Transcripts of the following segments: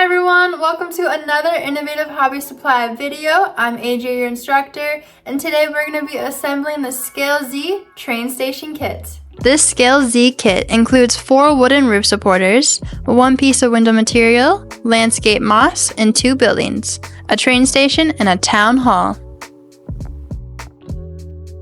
everyone, welcome to another innovative hobby supply video. I'm AJ, your instructor, and today we're going to be assembling the Scale Z train station kit. This Scale Z kit includes 4 wooden roof supporters, 1 piece of window material, landscape moss, and 2 buildings, a train station, and a town hall.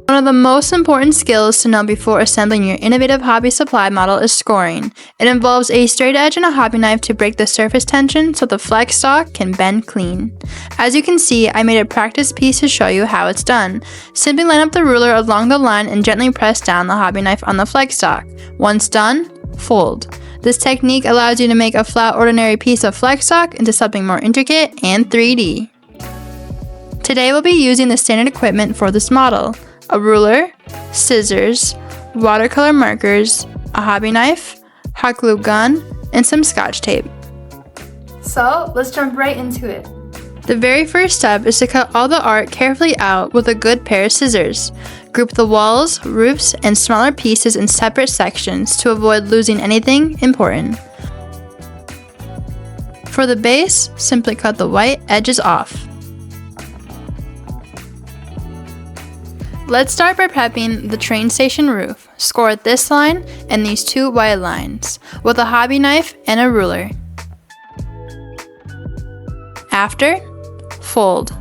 One of the most important skills to know before assembling your innovative hobby supply model is scoring. It involves a straight edge and a hobby knife to break the surface tension so the flex stock can bend clean. As you can see, I made a practice piece to show you how it's done. Simply line up the ruler along the line and gently press down the hobby knife on the flex stock. Once done, fold. This technique allows you to make a flat ordinary piece of flex stock into something more intricate and 3D. Today we'll be using the standard equipment for this model: a ruler, scissors, watercolor markers, a hobby knife, hot glue gun, and some scotch tape. So let's jump right into it. The very first step is to cut all the art carefully out with a good pair of scissors. Group the walls, roofs, and smaller pieces in separate sections to avoid losing anything important. For the base, simply cut the white edges off. Let's start by prepping the train station roof. Score this line and these 2 white lines with a hobby knife and a ruler. After, fold.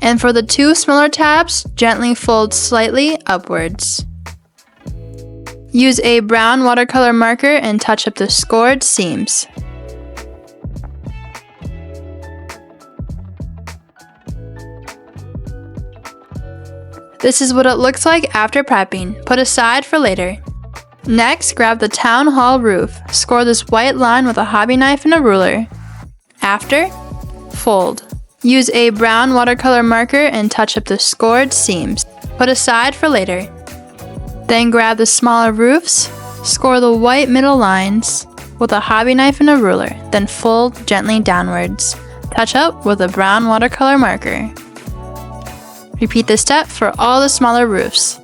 And for the 2 smaller tabs, gently fold slightly upwards. Use a brown watercolor marker and touch up the scored seams. This is what it looks like after prepping, put aside for later. Next, grab the town hall roof. Score this white line with a hobby knife and a ruler. After, fold. Use a brown watercolor marker and touch up the scored seams. Put aside for later. Then grab the smaller roofs, score the white middle lines with a hobby knife and a ruler, then fold gently downwards. Touch up with a brown watercolor marker. Repeat this step for all the smaller roofs.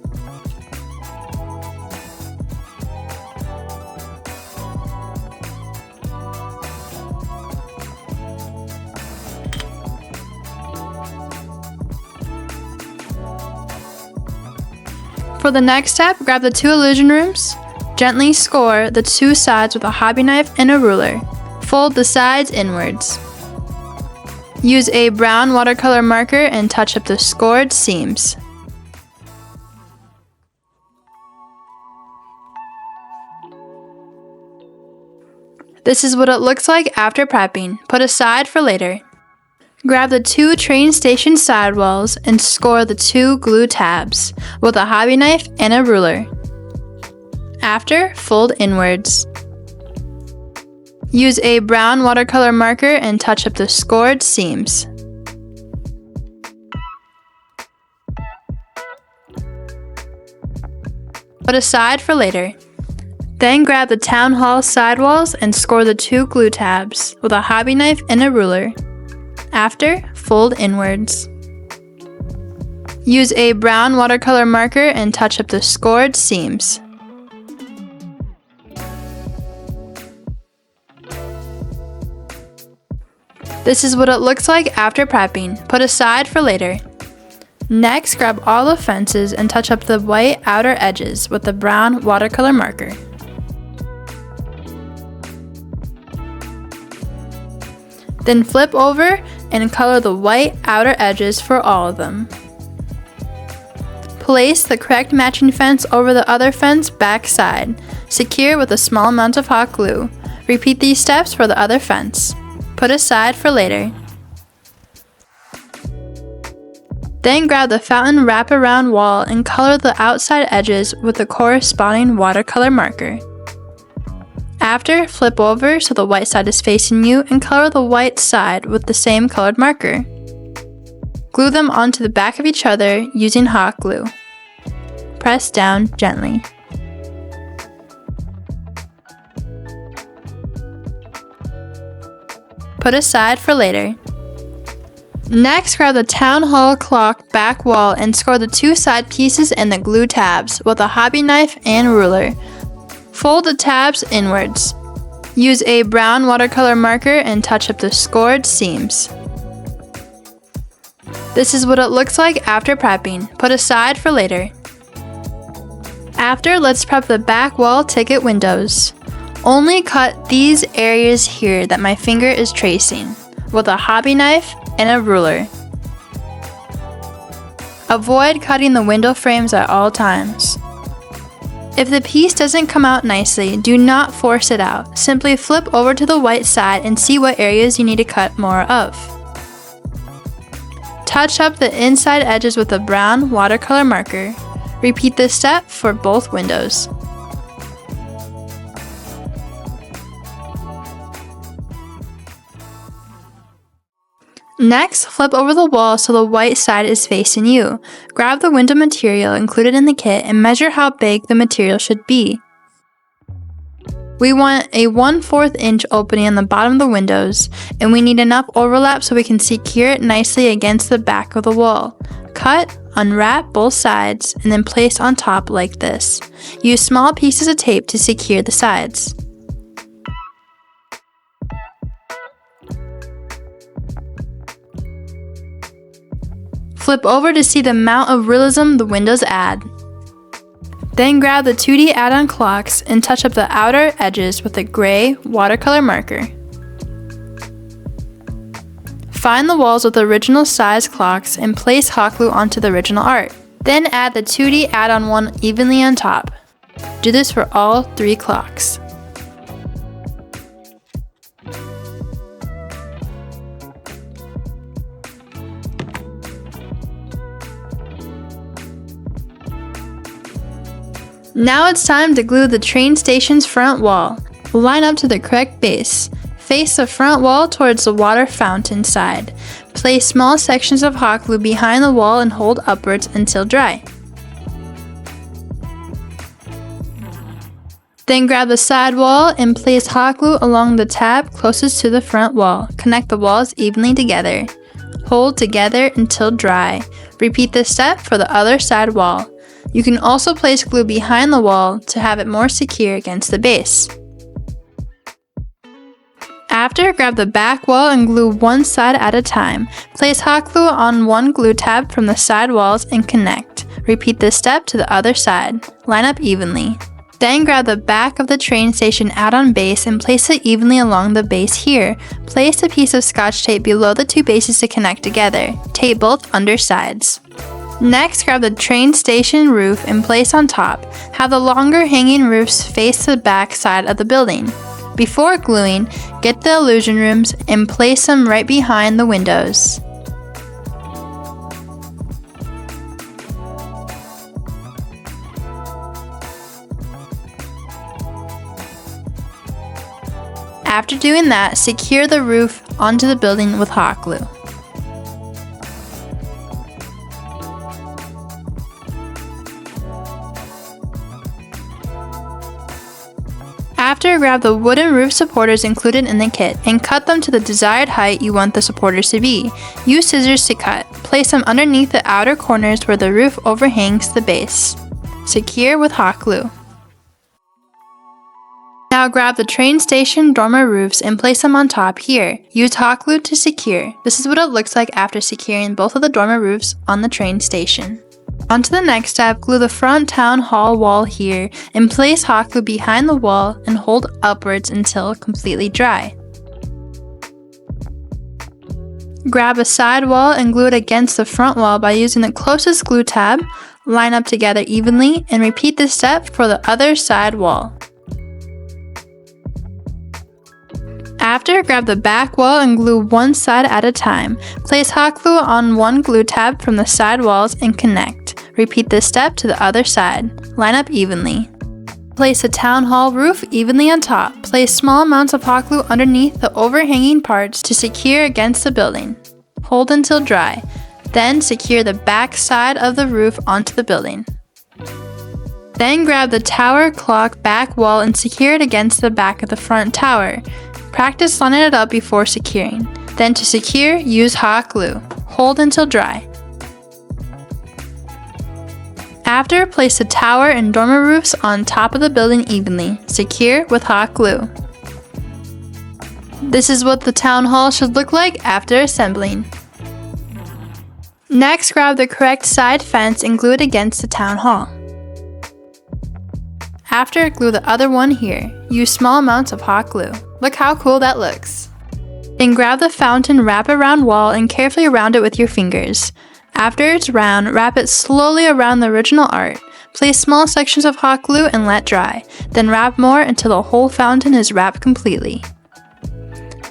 For the next step, grab the 2 illusion rooms. Gently score the 2 sides with a hobby knife and a ruler. Fold the sides inwards. Use a brown watercolor marker and touch up the scored seams. This is what it looks like after prepping, put aside for later. Grab the 2 train station sidewalls and score the 2 glue tabs with a hobby knife and a ruler. After, fold inwards. Use a brown watercolor marker and touch up the scored seams. Put aside for later. Then grab the town hall sidewalls and score the 2 glue tabs with a hobby knife and a ruler. After, fold inwards. Use a brown watercolor marker and touch up the scored seams. This is what it looks like after prepping, put aside for later. Next, grab all the fences and touch up the white outer edges with the brown watercolor marker. Then flip over and color the white outer edges for all of them. Place the correct matching fence over the other fence back side. Secure with a small amount of hot glue. Repeat these steps for the other fence. Put aside for later. Then grab the fountain wraparound wall and color the outside edges with the corresponding watercolor marker. After, flip over so the white side is facing you and color the white side with the same colored marker. Glue them onto the back of each other using hot glue. Press down gently. Put aside for later. Next, grab the town hall clock back wall and score the 2 side pieces and the glue tabs with a hobby knife and ruler. Fold the tabs inwards. Use a brown watercolor marker and touch up the scored seams. This is what it looks like after prepping. Put aside for later. After, let's prep the back wall ticket windows. Only cut these areas here that my finger is tracing with a hobby knife and a ruler. Avoid cutting the window frames at all times. If the piece doesn't come out nicely, do not force it out. Simply flip over to the white side and see what areas you need to cut more of. Touch up the inside edges with a brown watercolor marker. Repeat this step for both windows. Next, flip over the wall so the white side is facing you. Grab the window material included in the kit and measure how big the material should be. We want a 1/4 inch opening on the bottom of the windows, and we need enough overlap so we can secure it nicely against the back of the wall. Cut, unwrap both sides, and then place on top like this. Use small pieces of tape to secure the sides. Flip over to see the amount of realism the windows add. Then grab the 2D add-on clocks and touch up the outer edges with a gray watercolor marker. Find the walls with original size clocks and place hot glue onto the original art. Then add the 2D add-on one evenly on top. Do this for all 3 clocks. Now it's time to glue the train station's front wall. Line up to the correct base. Face the front wall towards the water fountain side. Place small sections of hot glue behind the wall and hold upwards until dry. Then grab the side wall and place hot glue along the tab closest to the front wall. Connect the walls evenly together. Hold together until dry. Repeat this step for the other side wall. You can also place glue behind the wall to have it more secure against the base. After, grab the back wall and glue one side at a time. Place hot glue on one glue tab from the side walls and connect. Repeat this step to the other side. Line up evenly. Then grab the back of the train station add-on base and place it evenly along the base here. Place a piece of scotch tape below the 2 bases to connect together. Tape both undersides. Next, grab the train station roof and place on top. Have the longer hanging roofs face the back side of the building. Before gluing, get the illusion rooms and place them right behind the windows. After doing that, secure the roof onto the building with hot glue. After, grab the wooden roof supporters included in the kit and cut them to the desired height you want the supporters to be. Use scissors to cut. Place them underneath the outer corners where the roof overhangs the base. Secure with hot glue. Now grab the train station dormer roofs and place them on top here. Use hot glue to secure. This is what it looks like after securing both of the dormer roofs on the train station. On to the next step, glue the front town hall wall here and place hot glue behind the wall and hold upwards until completely dry. Grab a side wall and glue it against the front wall by using the closest glue tab. Line up together evenly and repeat this step for the other side wall. After, grab the back wall and glue one side at a time. Place hot glue on one glue tab from the side walls and connect. Repeat this step to the other side. Line up evenly. Place the town hall roof evenly on top. Place small amounts of hot glue underneath the overhanging parts to secure against the building. Hold until dry. Then secure the back side of the roof onto the building. Then grab the tower clock back wall and secure it against the back of the front tower. Practice lining it up before securing. Then to secure, use hot glue. Hold until dry. After, place the tower and dormer roofs on top of the building evenly. Secure with hot glue. This is what the town hall should look like after assembling. Next, grab the correct side fence and glue it against the town hall. After, glue the other one here. Use small amounts of hot glue. Look how cool that looks. Then grab the fountain, wrap it around wall, and carefully round it with your fingers. After it's round, wrap it slowly around the original art. Place small sections of hot glue and let dry. Then wrap more until the whole fountain is wrapped completely.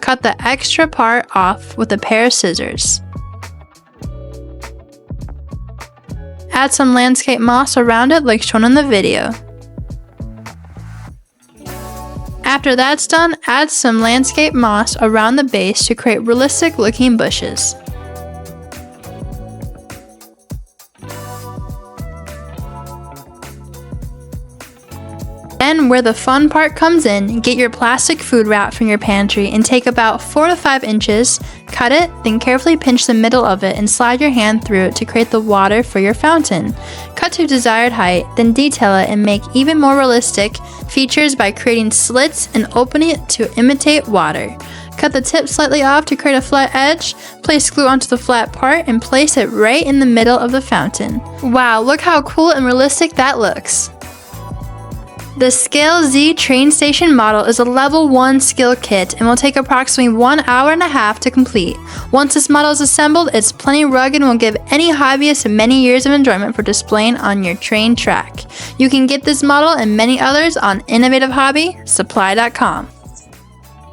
Cut the extra part off with a pair of scissors. Add some landscape moss around it like shown in the video. After that's done, add some landscape moss around the base to create realistic looking bushes. Then, where the fun part comes in, get your plastic food wrap from your pantry and take about 4 to 5 inches, cut it, then carefully pinch the middle of it and slide your hand through it to create the water for your fountain. Cut to desired height, then detail it and make even more realistic features by creating slits and opening it to imitate water. Cut the tip slightly off to create a flat edge, place glue onto the flat part, and place it right in the middle of the fountain. Wow, look how cool and realistic that looks! The Scale Z train station model is a level 1 skill kit and will take approximately 1.5 hours to complete. Once this model is assembled, it's plenty rugged and will give any hobbyist many years of enjoyment for displaying on your train track. You can get this model and many others on innovativehobbysupply.com.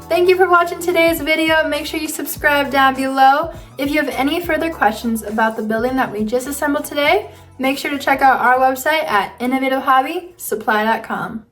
Thank you for watching today's video. Make sure you subscribe down below. If you have any further questions about the building that we just assembled today, make sure to check out our website at innovativehobbysupply.com.